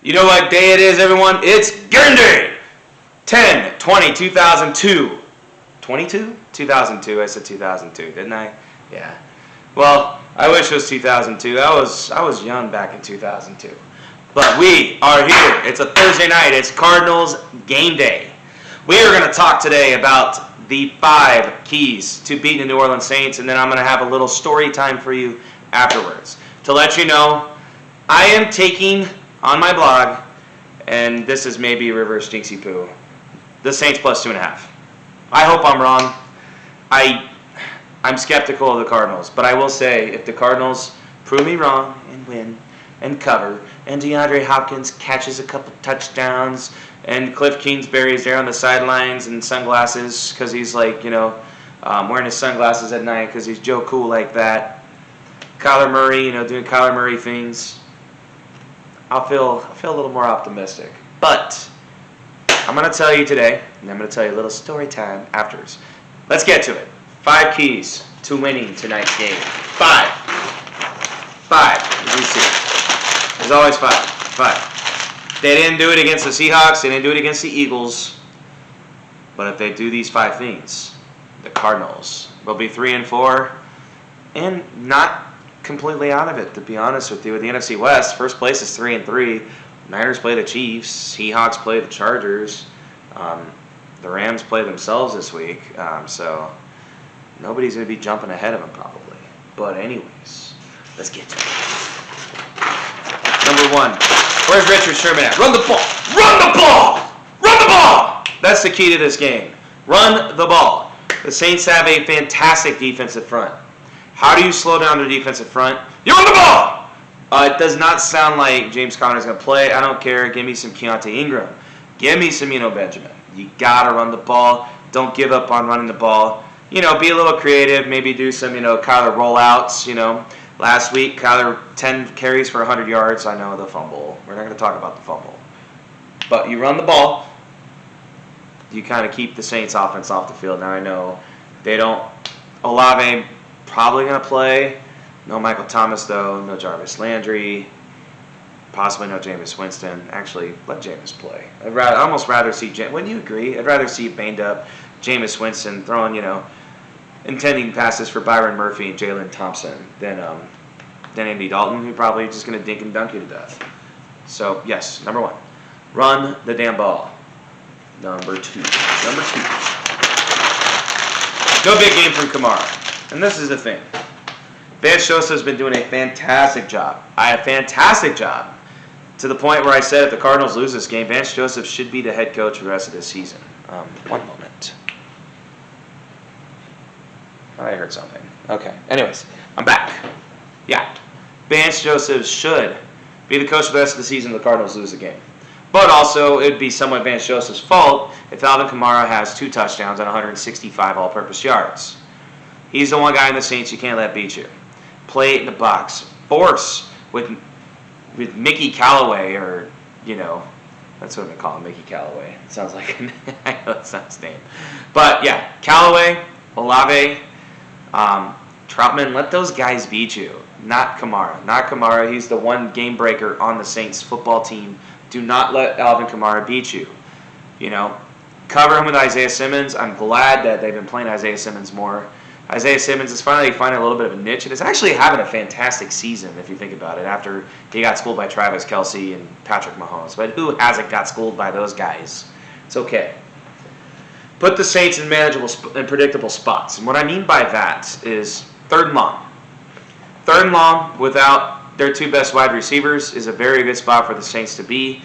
You know what day it is, everyone? It's Game Day! 10/20/2002. 22? 2002. I said 2002, didn't I? Yeah. Well, I wish it was 2002. I was young back in 2002. But we are here. It's a Thursday night. It's Cardinals Game Day. We are going to talk today about the 5 keys to beating the New Orleans Saints, and then I'm going to have a little story time for you afterwards. To let you know, I am taking on my blog, and this is maybe reverse jinxie poo, the Saints plus 2.5. I hope I'm wrong. I'm skeptical of the Cardinals, but I will say if the Cardinals prove me wrong and win and cover, and DeAndre Hopkins catches a couple touchdowns, and Cliff Kingsbury's there on the sidelines in sunglasses because he's like, wearing his sunglasses at night because he's Joe Cool like that. Kyler Murray, doing Kyler Murray things. I'll feel a little more optimistic. But I'm going to tell you today, and I'm going to tell you a little story time afterwards. Let's get to it. 5 keys to winning tonight's game. 5. As you see. There's always 5. They didn't do it against the Seahawks. They didn't do it against the Eagles. But if they do these 5 things, the Cardinals will be 3-4 and not completely out of it, to be honest with you. With the NFC West, first place is 3-3. Niners play the Chiefs. Seahawks play the Chargers. The Rams play themselves this week. So nobody's going to be jumping ahead of them probably. But anyways, let's get to it. Number 1. Where's Richard Sherman at? Run the ball! Run the ball! Run the ball! That's the key to this game. Run the ball. The Saints have a fantastic defensive front. How do you slow down their defensive front? You run the ball! It does not sound like James Conner's going to play. I don't care. Give me some Keontae Ingram. Give me some Benjamin. You got to run the ball. Don't give up on running the ball. Be a little creative. Maybe do some, Kyler rollouts, Last week, Kyler, 10 carries for 100 yards. I know the fumble. We're not going to talk about the fumble. But you run the ball. You kind of keep the Saints offense off the field. Now, I know they don't. Olave probably going to play. No Michael Thomas, though. No Jarvis Landry. Possibly no Jameis Winston. Actually, let Jameis play. I'd almost rather see – wouldn't you agree? I'd rather see banged up Jameis Winston throwing, intending passes for Byron Murphy and Jalen Thompson than Andy Dalton, who's probably just going to dink and dunk you to death. So, yes, number 1. Run the damn ball. Number 2. No big game from Kamara. And this is the thing. Vance Joseph's been doing a fantastic job. To the point where I said if the Cardinals lose this game, Vance Joseph should be the head coach for the rest of this season. One moment. I heard something. Okay. Anyways, I'm back. Yeah. Vance Joseph should be the coach for the rest of the season if the Cardinals lose the game. But also, it would be somewhat Vance Joseph's fault if Alvin Kamara has 2 touchdowns and 165 all-purpose yards. He's the one guy in the Saints you can't let beat you. Play it in the box. Force with Mickey Callaway, or, that's what I'm going to call him, Mickey Callaway. It sounds like, I know that's not his name. But, yeah, Callaway, Olave, Troutman, let those guys beat you. Not Kamara. He's the one game breaker on the Saints football team. Do not let Alvin Kamara beat you. Cover him with Isaiah Simmons. I'm glad that they've been playing Isaiah Simmons more. Isaiah Simmons is finally finding a little bit of a niche, and is actually having a fantastic season if you think about it, after he got schooled by Travis Kelce and Patrick Mahomes. But who hasn't got schooled by those guys? It's okay. Put the Saints in manageable and predictable spots. And what I mean by that is 3rd and long. 3rd and long without their 2 best wide receivers is a very good spot for the Saints to be.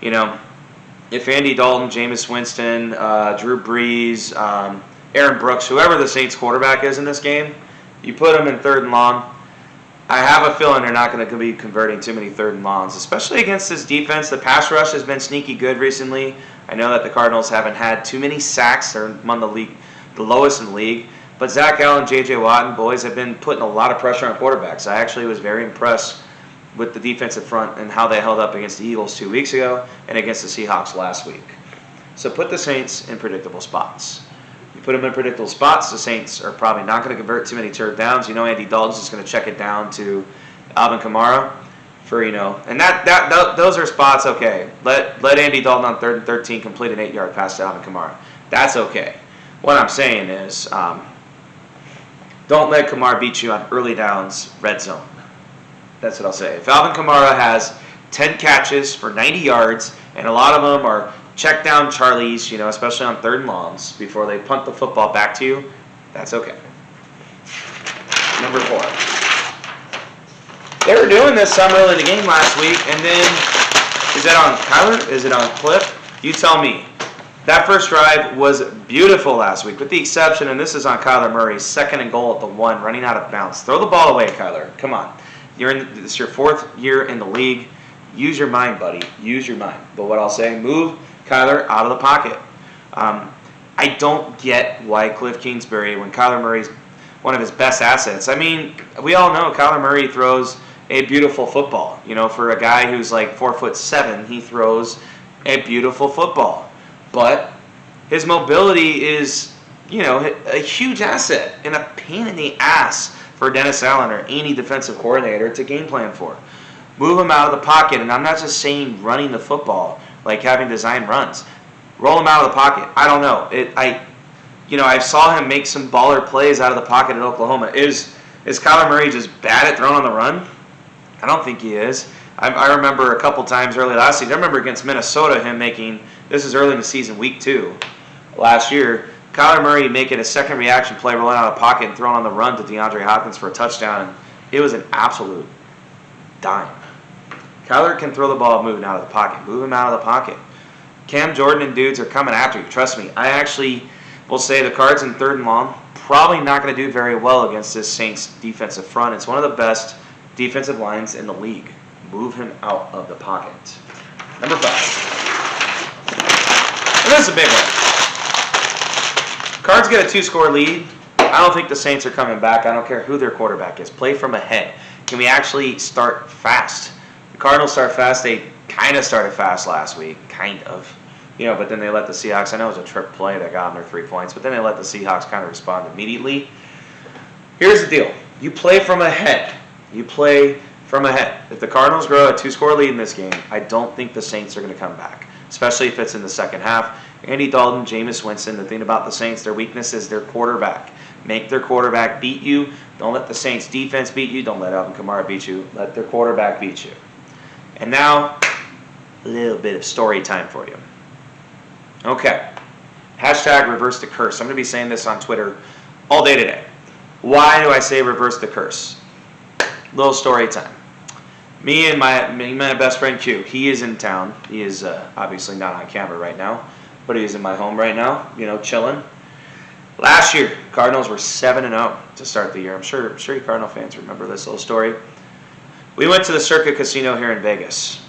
If Andy Dalton, Jameis Winston, Drew Brees, Aaron Brooks, whoever the Saints quarterback is in this game, you put them in 3rd and long. I have a feeling they're not going to be converting too many 3rd and longs, especially against this defense. The pass rush has been sneaky good recently. I know that the Cardinals haven't had too many sacks. They're among the lowest in the league. But Zach Allen, J.J. Watt, and boys have been putting a lot of pressure on quarterbacks. I actually was very impressed with the defensive front and how they held up against the Eagles 2 weeks ago and against the Seahawks last week. So put the Saints in predictable spots. You put them in predictable spots, the Saints are probably not going to convert too many third downs. Andy Dalton's just going to check it down to Alvin Kamara. For, and those are spots, okay. Let Andy Dalton on 3rd and 13 complete an 8-yard pass to Alvin Kamara. That's okay. What I'm saying is, don't let Kamara beat you on early downs, red zone. That's what I'll say. If Alvin Kamara has 10 catches for 90 yards, and a lot of them are check down Charlies, especially on 3rd and longs, before they punt the football back to you, that's okay. Number 4. They were doing this some early in the game last week, and then, is that on Kyler? Is it on Cliff? You tell me. That first drive was beautiful last week, with the exception, and this is on Kyler Murray, 2nd and goal at the 1, running out of bounds. Throw the ball away, Kyler. Come on. It's your 4th year in the league. Use your mind, buddy. Use your mind. But what I'll say, move Kyler out of the pocket. I don't get why Cliff Kingsbury, when Kyler Murray's one of his best assets. I mean, we all know Kyler Murray throws a beautiful football. For a guy who's like 4'7", he throws a beautiful football. But his mobility is, a huge asset and a pain in the ass for Dennis Allen or any defensive coordinator to game plan for. Move him out of the pocket, and I'm not just saying running the football, like having design runs. Roll him out of the pocket. I don't know. I saw him make some baller plays out of the pocket at Oklahoma. Is Kyler Murray just bad at throwing on the run? I don't think he is. I remember a couple times early last season. I remember against Minnesota him making, this is early in the season, week 2, last year, Kyler Murray making a second reaction play, rolling out of the pocket and throwing on the run to DeAndre Hopkins for a touchdown. And it was an absolute dime. Kyler can throw the ball moving out of the pocket. Move him out of the pocket. Cam Jordan and dudes are coming after you. Trust me. I actually will say the Cards in 3rd and long, probably not going to do very well against this Saints defensive front. It's one of the best defensive lines in the league. Move him out of the pocket. Number 5. And this is a big one. Cards get a 2-score lead. I don't think the Saints are coming back. I don't care who their quarterback is. Play from ahead. Can we actually start fast? The Cardinals start fast. They kind of started fast last week. Kind of. But then they let the Seahawks, I know it was a trick play that got them their 3 points, but then they let the Seahawks kind of respond immediately. Here's the deal. You play from ahead. You play from ahead. If the Cardinals grow a 2-score lead in this game, I don't think the Saints are going to come back, especially if it's in the second half. Andy Dalton, Jameis Winston, the thing about the Saints, their weakness is their quarterback. Make their quarterback beat you. Don't let the Saints defense beat you. Don't let Alvin Kamara beat you. Let their quarterback beat you. And now, a little bit of story time for you. Okay. Hashtag reverse the curse. I'm going to be saying this on Twitter all day today. Why do I say reverse the curse? Little story time. Me and my best friend Q, he is in town. He is obviously not on camera right now, but he is in my home right now, chilling. Last year, Cardinals were 7-0 to start the year. I'm sure you Cardinal fans remember this little story. We went to the Circa Casino here in Vegas.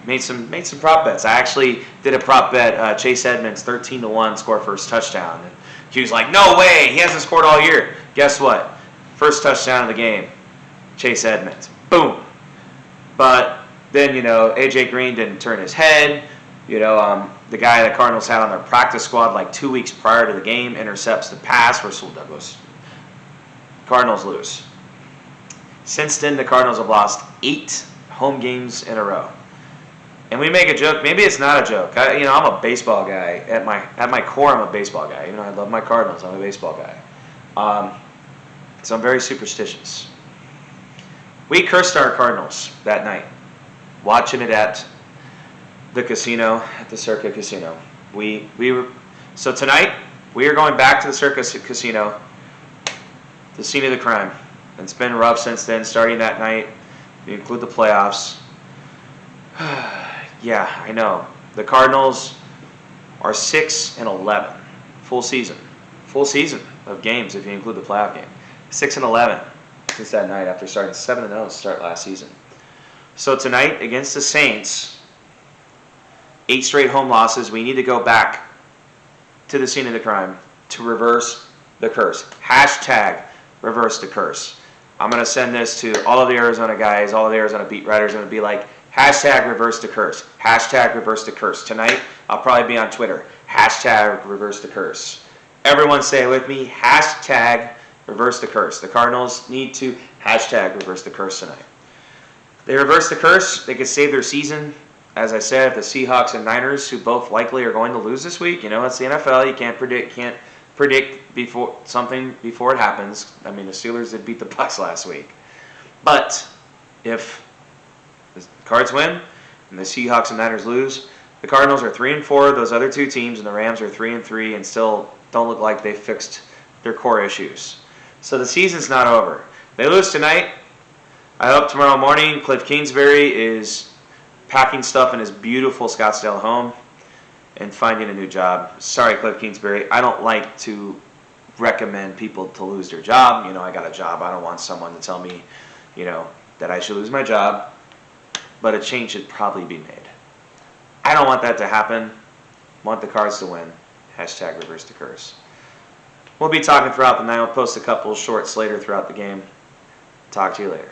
Made some prop bets. I actually did a prop bet. Chase Edmonds 13-1 score first touchdown. And Q's like, no way, he hasn't scored all year. Guess what? First touchdown of the game, Chase Edmonds. Boom. But then AJ Green didn't turn his head. The guy the Cardinals had on their practice squad like 2 weeks prior to the game intercepts the pass. Russell Douglas. Cardinals lose. Since then, the Cardinals have lost 8 home games in a row. And we make a joke. Maybe it's not a joke. I'm a baseball guy. At my core, I'm a baseball guy. Even though I love my Cardinals, I'm a baseball guy. So I'm very superstitious. We cursed our Cardinals that night, watching it at the casino, at the Circa Casino. So tonight, we are going back to the Circa Casino, the scene of the crime. It's been rough since then, starting that night. You include the playoffs. Yeah, I know. The Cardinals are 6-11. Full season of games if you include the playoff game. 6-11 since that night after starting 7-0 to start last season. So tonight against the Saints, 8 straight home losses. We need to go back to the scene of the crime to reverse the curse. Hashtag reverse the curse. I'm going to send this to all of the Arizona guys, all of the Arizona beat writers. I'm going to be like, hashtag reverse the curse. Hashtag reverse the curse. Tonight, I'll probably be on Twitter. Hashtag reverse the curse. Everyone say it with me. Hashtag reverse the curse. The Cardinals need to hashtag reverse the curse tonight. They reverse the curse. They could save their season. As I said, the Seahawks and Niners, who both likely are going to lose this week. It's the NFL. You can't predict before it happens. I mean, the Steelers did beat the Bucs last week. But if the Cards win and the Seahawks and Niners lose, the Cardinals are 3-4. Those other two teams and the Rams are 3-3 and still don't look like they fixed their core issues. So the season's not over. They lose tonight. I hope tomorrow morning Cliff Kingsbury is packing stuff in his beautiful Scottsdale home and finding a new job. Sorry, Cliff Kingsbury. I don't like to recommend people to lose their job. I got a job. I don't want someone to tell me, that I should lose my job. But a change should probably be made. I don't want that to happen. I want the Cards to win. Hashtag reverse the curse. We'll be talking throughout the night. I'll post a couple shorts later throughout the game. Talk to you later.